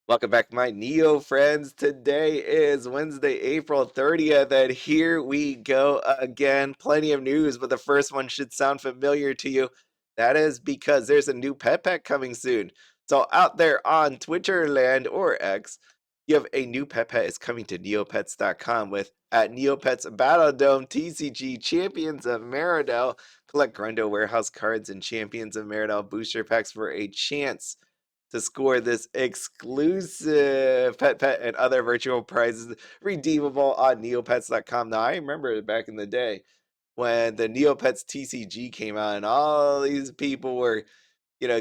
Welcome back, my Neo friends. Today is Wednesday, April 30th, and here we go again. Plenty of news, but the first one should sound familiar to you. That is because there's a new Petpet coming soon. So out there on Twitter land or X, you have a new Petpet is coming to neopets.com with at Neopets Battledome TCG Champions of Meridell. Collect Grundo Warehouse cards and Champions of Meridell booster packs for a chance to score this exclusive Petpet and other virtual prizes redeemable on neopets.com. Now, I remember back in the day when the Neopets TCG came out and all these people were,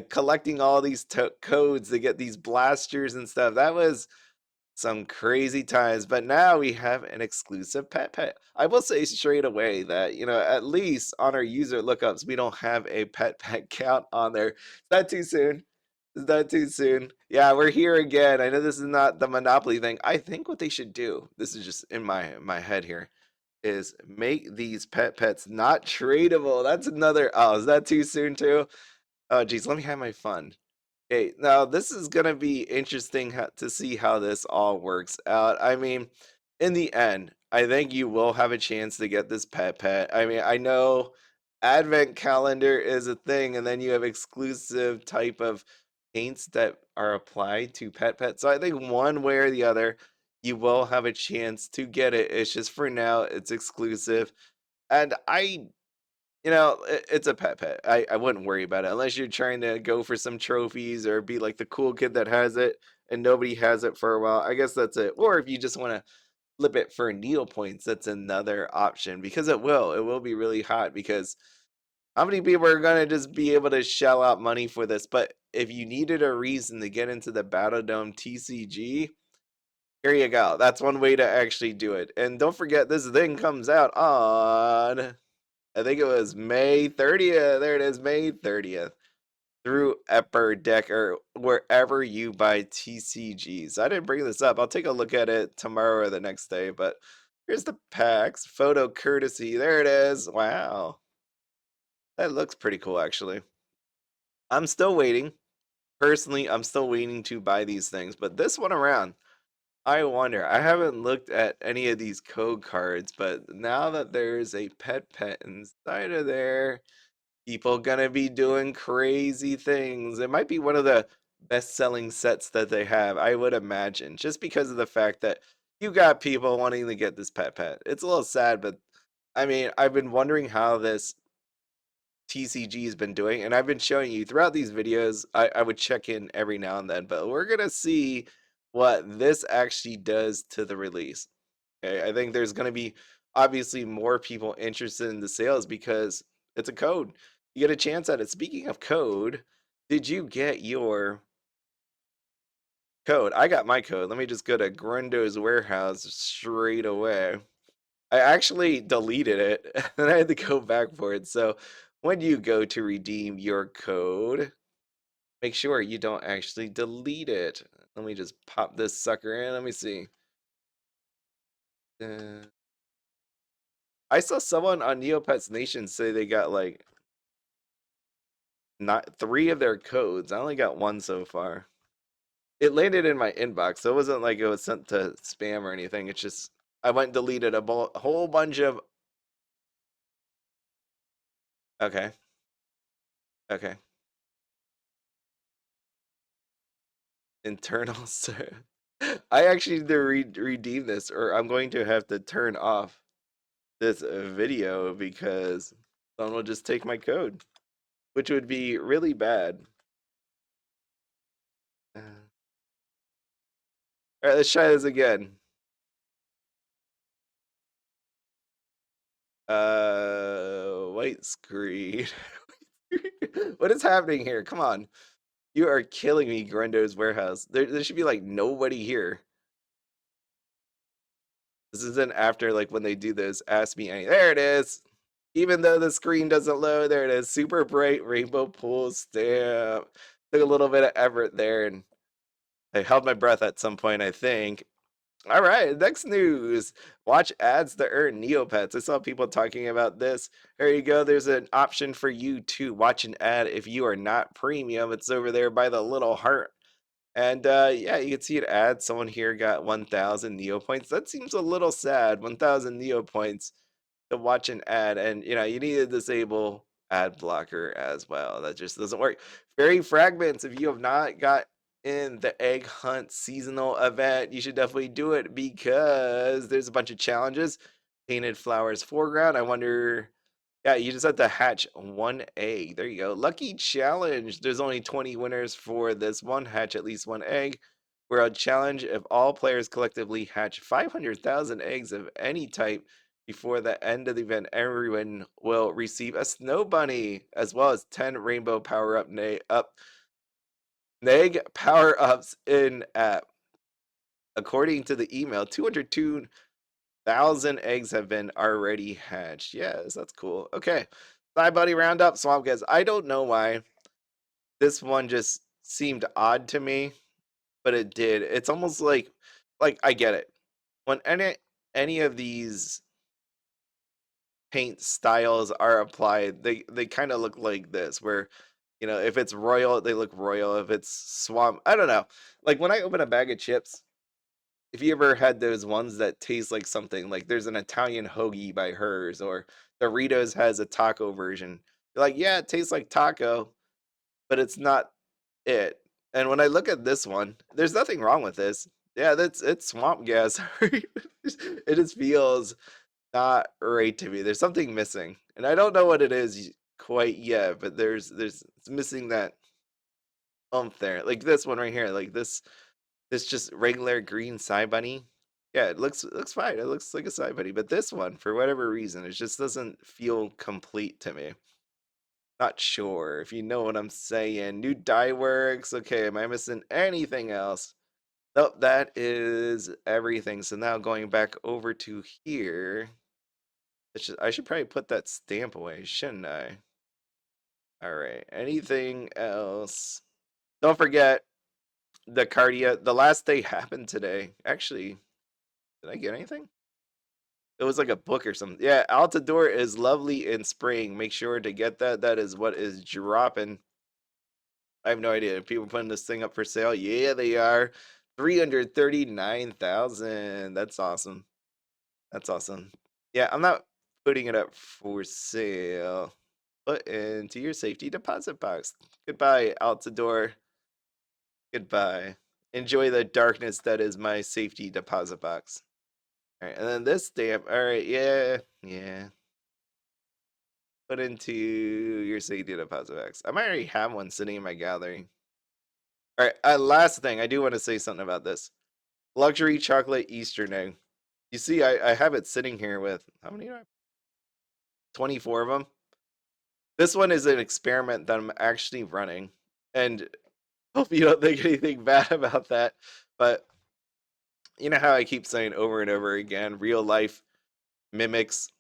collecting all these codes to get these blasters and stuff. That was some crazy times, but now we have an exclusive Petpet. I will say straight away that, at least on our user lookups, we don't have a Petpet count on there. Is that too soon? Is that too soon? Yeah, we're here again. I know this is not the Monopoly thing. I think what they should do, this is just in my head here, is make these pets not tradable. That's another. Oh, is that too soon too? Oh, geez, let me have my fun. Okay, now this is gonna be interesting to see how this all works out. I mean, in the end, I think you will have a chance to get this pet. I mean, I know advent calendar is a thing, and then you have exclusive type of paints that are applied to pet. So I think one way or the other, you will have a chance to get it. It's just for now, it's exclusive. And it's a pet. I wouldn't worry about it unless you're trying to go for some trophies or be like the cool kid that has it and nobody has it for a while. I guess that's it. Or if you just want to flip it for Neo points, that's another option because it will be really hot because how many people are gonna just be able to shell out money for this? But if you needed a reason to get into the Battledome TCG, here you go. That's one way to actually do it. And don't forget, this thing comes out on I think it was May 30th. There it is, May 30th. Through Upper Deck or wherever you buy TCGs. I didn't bring this up. I'll take a look at it tomorrow or the next day. But here's the packs. Photo courtesy. There it is. Wow. That looks pretty cool, actually. I'm still waiting. Personally, I'm still waiting to buy these things. But this one around, I wonder. I haven't looked at any of these code cards. But now that there's a pet inside of there, people gonna be doing crazy things. It might be one of the best-selling sets that they have, I would imagine, just because of the fact that you got people wanting to get this pet. It's a little sad, but I mean, I've been wondering how this TCG has been doing, and I've been showing you throughout these videos. I would check in every now and then, but we're gonna see what this actually does to the release. Okay, I think there's gonna be obviously more people interested in the sales because it's a code. You get a chance at it. Speaking of code, did you get your code? I got my code. Let me just go to Grundo's Warehouse straight away. I actually deleted it and I had to go back for it. So when you go to redeem your code, make sure you don't actually delete it. Let me just pop this sucker in. Let me see. I saw someone on Neopets Nation say they got like not 3 of their codes. I only got 1 so far. It landed in my inbox, so it wasn't like it was sent to spam or anything. It's just I went and deleted a whole bunch of. Okay. Okay. Internal I actually need to redeem this, or I'm going to have to turn off this video because someone will just take my code, which would be really bad. All right, let's try this again. White screen. What is happening here? Come on. You are killing me, Grundo's Warehouse. There should be like nobody here. This isn't after like when they do this. Ask me any. There it is. Even though the screen doesn't load, there it is. Super bright rainbow pool stamp. Took a little bit of effort there, and I held my breath at some point, I think. All right, next news. Watch ads to earn Neopets. I saw people talking about this. There you go. There's an option for you to watch an ad if you are not premium. It's over there by the little heart And yeah, you can see it add someone here got 1,000 Neo points. That seems a little sad. 1,000 Neo points to watch an ad, and you need to disable ad blocker as well. That just doesn't work. Fairy fragments. If you have not got in the egg hunt seasonal event, you should definitely do it because there's a bunch of challenges. Painted flowers foreground. I wonder. Yeah, you just have to hatch one egg. There you go. Lucky challenge. There's only 20 winners for this one. Hatch at least one egg. World challenge. If all players collectively hatch 500,000 eggs of any type before the end of the event, everyone will receive a snow bunny as well as 10 rainbow power up neg power ups in app. According to the email, 202,000 eggs have been already hatched. Yes, that's cool. Okay. Side buddy roundup, swamp guys. I don't know why this one just seemed odd to me, but it did. It's almost like I get it. When any of these paint styles are applied, they kind of look like this, where if it's royal, they look royal. If it's swamp, I don't know. Like when I open a bag of chips, if you ever had those ones that taste like something, like there's an Italian hoagie by hers, or Doritos has a taco version. You're like, yeah, it tastes like taco, but it's not it. And when I look at this one, there's nothing wrong with this. Yeah, it's swamp gas. It just feels not right to me. There's something missing, and I don't know what it is quite yet. But it's missing that there. Like this one right here. Like this just regular green side bunny. Yeah, it looks fine. It looks like a side bunny. But this one, for whatever reason, it just doesn't feel complete to me. Not sure if you know what I'm saying. New dye works. Okay, am I missing anything else? Nope, that is everything. So now going back over to here. I should probably put that stamp away, shouldn't I? All right. Anything else? Don't forget the Cardia. The last day happened today. Actually, did I get anything? It was like a book or something. Yeah, Altador is lovely in spring. Make sure to get that. That is what is dropping. I have no idea. People putting this thing up for sale? Yeah, they are. 339,000. That's awesome. That's awesome. Yeah, I'm not putting it up for sale. Put into your safety deposit box. Goodbye, Altador. Goodbye. Enjoy the darkness that is my safety deposit box. All right, and then this stamp. All right, yeah, yeah. Put into your safety deposit box. I might already have one sitting in my gallery. All right, last thing. I do want to say something about this. Luxury chocolate Easter egg. You see, I have it sitting here with, how many do I have? 24 of them. This one is an experiment that I'm actually running. And hope you don't think anything bad about that. But you know how I keep saying over and over again, real life mimics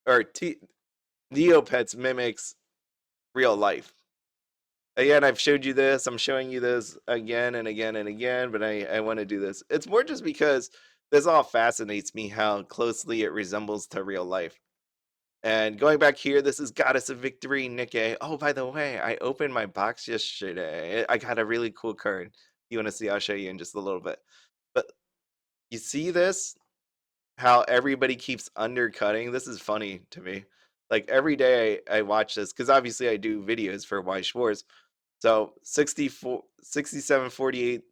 or Neopets mimics real life. Again, I've showed you this. I'm showing you this again and again and again, but I want to do this. It's more just because this all fascinates me how closely it resembles to real life. And going back here, this is Goddess of Victory, Nikkei. Oh, by the way, I opened my box yesterday. I got a really cool card. You want to see? I'll show you in just a little bit. But you see this? How everybody keeps undercutting. This is funny to me. Like every day I watch this because obviously I do videos for Y Schwartz. So 64, 67, 48,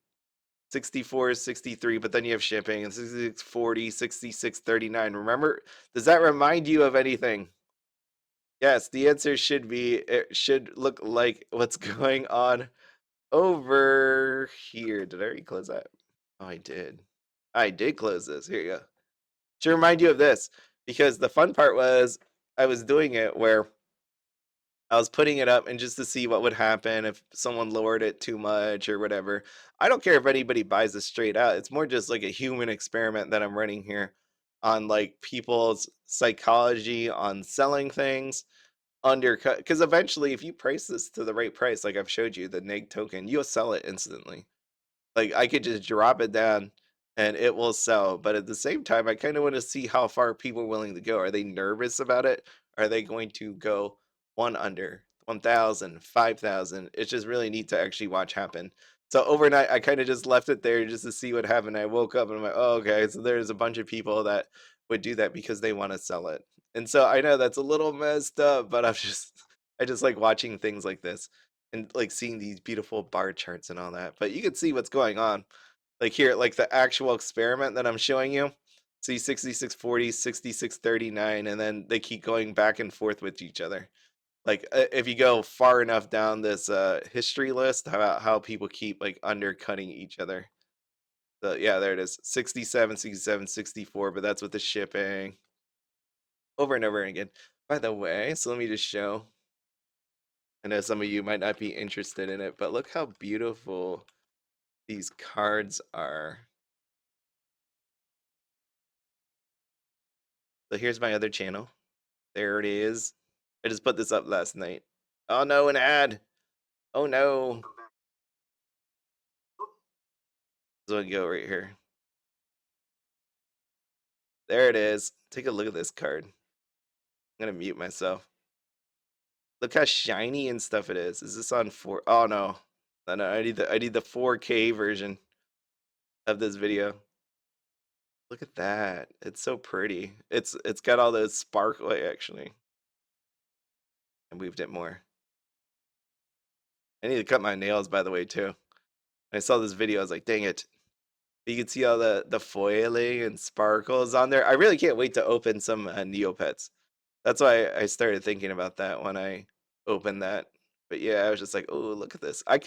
64, 63, but then you have shipping and 66, 40, 66, 39. Remember, does that remind you of anything? Yes, the answer should be it should look like what's going on over here. Did I already close that? Oh, I did. I did close this. Here you go. Should remind you of this because the fun part was I was doing it where I was putting it up and just to see what would happen if someone lowered it too much or whatever. I don't care if anybody buys this straight out. It's more just like a human experiment that I'm running here on like people's psychology on selling things undercut because eventually if you price this to the right price like I've showed you the neg token you'll sell it instantly. Like I could just drop it down and it will sell. But at the same time, I kind of want to see how far people are willing to go. Are they nervous about it? Are they going to go one under 1,000, 5,000. It's just really neat to actually watch happen. So overnight, I kind of just left it there just to see what happened. I woke up and I'm like, oh, okay. So there's a bunch of people that would do that because they want to sell it. And so I know that's a little messed up, but I just like watching things like this and like seeing these beautiful bar charts and all that. But you can see what's going on. Like here, like the actual experiment that I'm showing you. See 6640, 6639, and then they keep going back and forth with each other. Like if you go far enough down this history list about how people keep like undercutting each other. So yeah, there it is. 67, 67, 64, but that's with the shipping over and over again. By the way, so let me just show. I know some of you might not be interested in it, but look how beautiful these cards are. So here's my other channel. There it is. I just put this up last night. Oh no, an ad. Oh no. So I go right here. There it is. Take a look at this card. I'm gonna mute myself. Look how shiny and stuff it is. Is this on four? Oh no. No, no, I need the 4K version of this video. Look at that. It's so pretty. It's got all those sparkly actually. I moved it more. I need to cut my nails by the way too. I saw this video, I was like, dang it. You can see all the foiling and sparkles on there. I really can't wait to open some Neopets. That's why I started thinking about that when I opened that. But yeah, I was just like, oh, look at this. I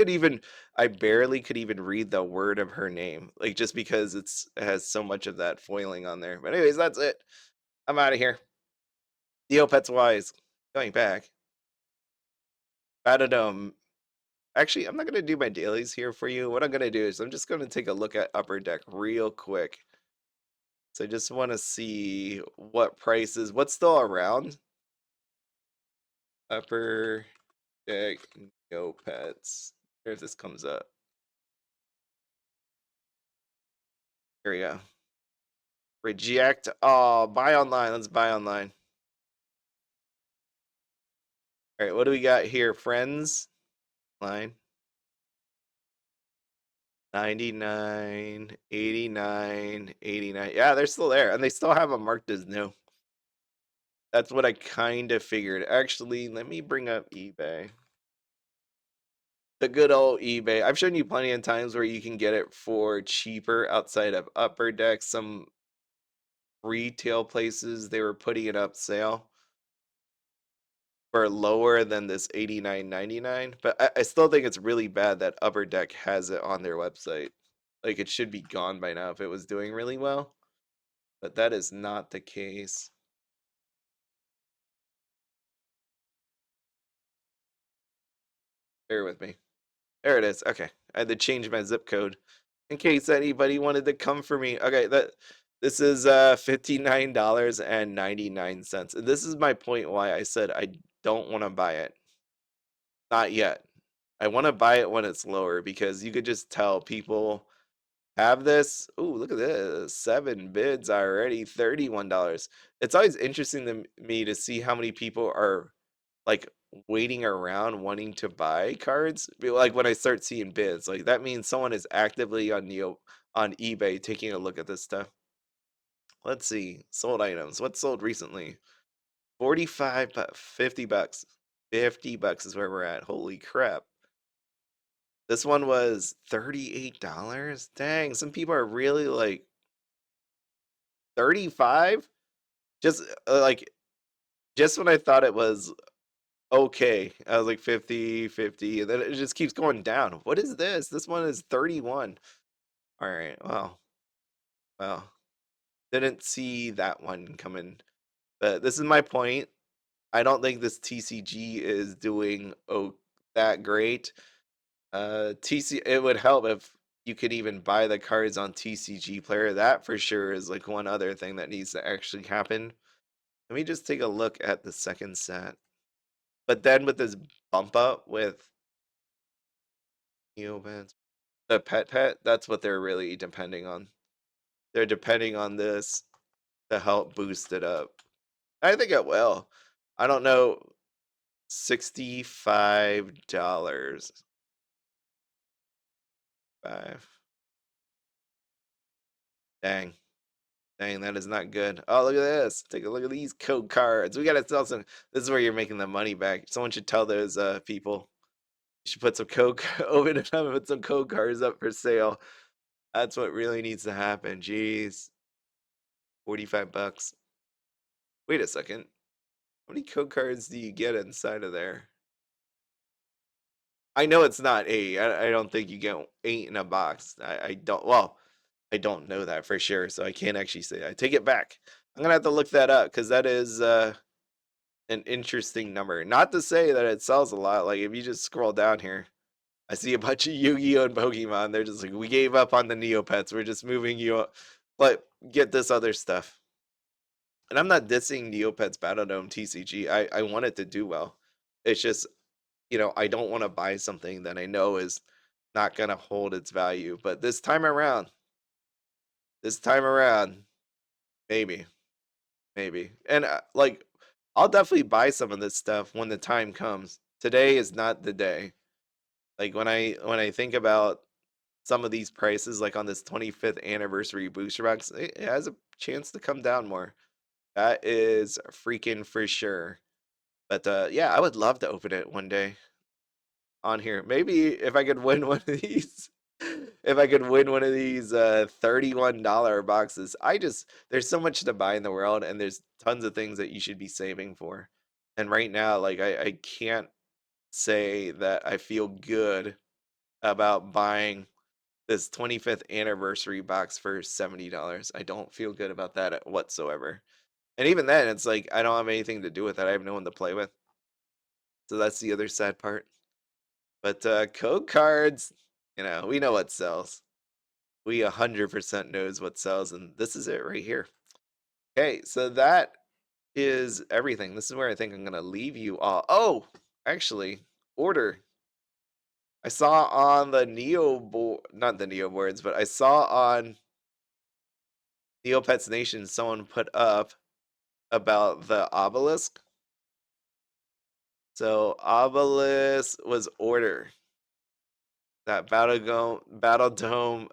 barely could even read the word of her name, like just because it has so much of that foiling on there. But anyways, that's it. I'm out of here. Neopets wise, going back. Battledome. Actually, I'm not gonna do my dailies here for you. What I'm gonna do is I'm just gonna take a look at Upper Deck real quick. So I just want to see what prices, what's still around. Upper Deck Neopets. Here if this comes up. Here we go. Reject. Oh, buy online. Let's buy online. All right, what do we got here? Friends line. 99, 89, 89. Yeah, they're still there. And they still have them marked as new. That's what I kind of figured. Actually, let me bring up eBay. The good old eBay. I've shown you plenty of times where you can get it for cheaper outside of Upper Deck. Some retail places, they were putting it up sale for lower than this $89.99. But I still think it's really bad that Upper Deck has it on their website. Like it should be gone by now if it was doing really well. But that is not the case. Bear with me. There it is. Okay. I had to change my zip code in case anybody wanted to come for me. Okay, this is $59.99. And this is my point why I said I don't want to buy it. Not yet. I want to buy it when it's lower because you could just tell people have this. Ooh, look at this. 7 bids already, $31. It's always interesting to me to see how many people are like waiting around wanting to buy cards. Like when I start seeing bids, like that means someone is actively on eBay taking a look at this stuff. Let's see. Sold items. What sold recently? 45 50 bucks. 50 bucks is where we're at. Holy crap. This one was $38. Dang, some people are really like 35. Just like just when I thought it was okay, I was like 50, 50, and then it just keeps going down. What is this? This one is 31. All right. Well, didn't see that one coming. But this is my point. I don't think this TCG is doing that great. It would help if you could even buy the cards on TCG Player. That for sure is like one other thing that needs to actually happen. Let me just take a look at the second set. But then with this bump up with Neopets, the Petpet, that's what they're really depending on. They're depending on this to help boost it up. I think it will. I don't know. $65. 5. Dang. Dang, that is not good. Oh, look at this. Take a look at these code cards. We gotta sell some. This is where you're making the money back. Someone should tell those people. You should put some code open it up and put some code cards up for sale. That's what really needs to happen. Jeez. $45. Wait a second. How many code cards do you get inside of there? I know it's not 8. I don't think you get 8 in a box. I don't. Well, I don't know that for sure, so I can't actually say. I take it back. I'm gonna have to look that up because that is an interesting number. Not to say that it sells a lot. Like if you just scroll down here, I see a bunch of Yu-Gi-Oh and Pokemon. They're just like, we gave up on the Neopets. We're just moving you up. But get this other stuff. And I'm not dissing Neopets Battledome TCG. I want it to do well. It's just, I don't want to buy something that I know is not gonna hold its value. But this time around, maybe. Maybe. And like I'll definitely buy some of this stuff when the time comes. Today is not the day. Like when I think about some of these prices, like on this 25th anniversary booster box, it has a chance to come down more. That is freaking for sure. But yeah, I would love to open it one day on here. Maybe if I could win one of these. If I could win one of these $31 boxes. There's so much to buy in the world and there's tons of things that you should be saving for. And right now, like I can't say that I feel good about buying this 25th anniversary box for $70. I don't feel good about that whatsoever. And even then, it's like I don't have anything to do with it. I have no one to play with. So that's the other sad part. But code cards, we know what sells. We 100% knows what sells, and this is it right here. Okay, so that is everything. This is where I think I'm gonna leave you all. Oh, actually, order. I saw on the Neo board, not the Neo boards, but I saw on Neopets Nation someone put up about the obelisk. So obelisk was order. That Battledome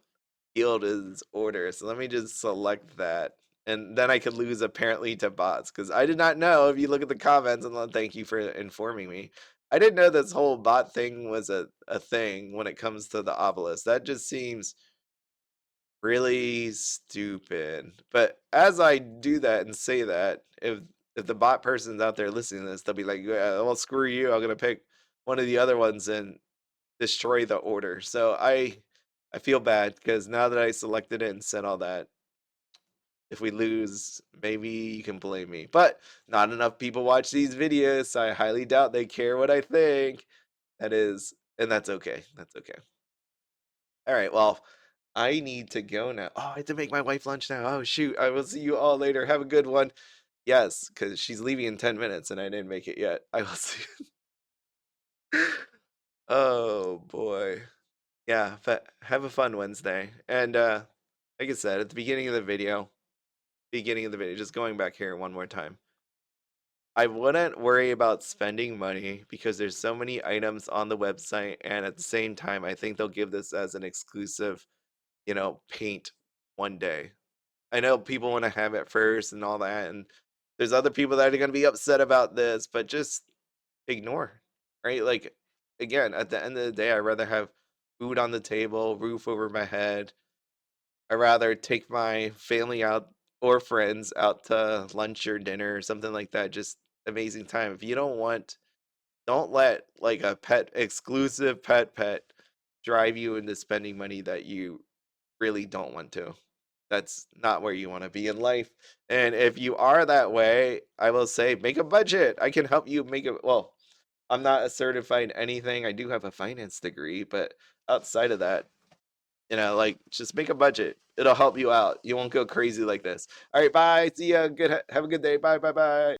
field is order. So let me just select that. And then I could lose apparently to bots because I did not know. If you look at the comments, and thank you for informing me, I didn't know this whole bot thing was a thing when it comes to the obelisk. That just seems really stupid. But as I do that and say that, if the bot person's out there listening to this, they'll be like, yeah, well, screw you. I'm gonna pick one of the other ones and destroy the order. So I feel bad because now that I selected it and said all that, if we lose, maybe you can blame me. But not enough people watch these videos, so I highly doubt they care what I think. And that's okay. That's okay. All right, well, I need to go now. Oh, I have to make my wife lunch now. Oh, shoot. I will see you all later. Have a good one. Yes, because she's leaving in 10 minutes and I didn't make it yet. I will see. Oh, boy. Yeah, but have a fun Wednesday. And like I said at the beginning of the video, just going back here one more time. I wouldn't worry about spending money because there's so many items on the website, and at the same time, I think they'll give this as an exclusive, paint one day. I know people want to have it first and all that, and there's other people that are going to be upset about this, but just ignore, right? Like, again, at the end of the day, I'd rather have food on the table, roof over my head. I'd rather take my family out or friends out to lunch or dinner or something like that. Just amazing time. If you don't let like a pet exclusive pet drive you into spending money that you really don't want to. That's not where you want to be in life. And if you are that way, I will say make a budget. I can help you make it. Well, I'm not a certified anything. I do have a finance degree, but outside of that, like just make a budget. It'll help you out. You won't go crazy like this. All right, bye. See ya. Have a good day. Bye, bye, bye.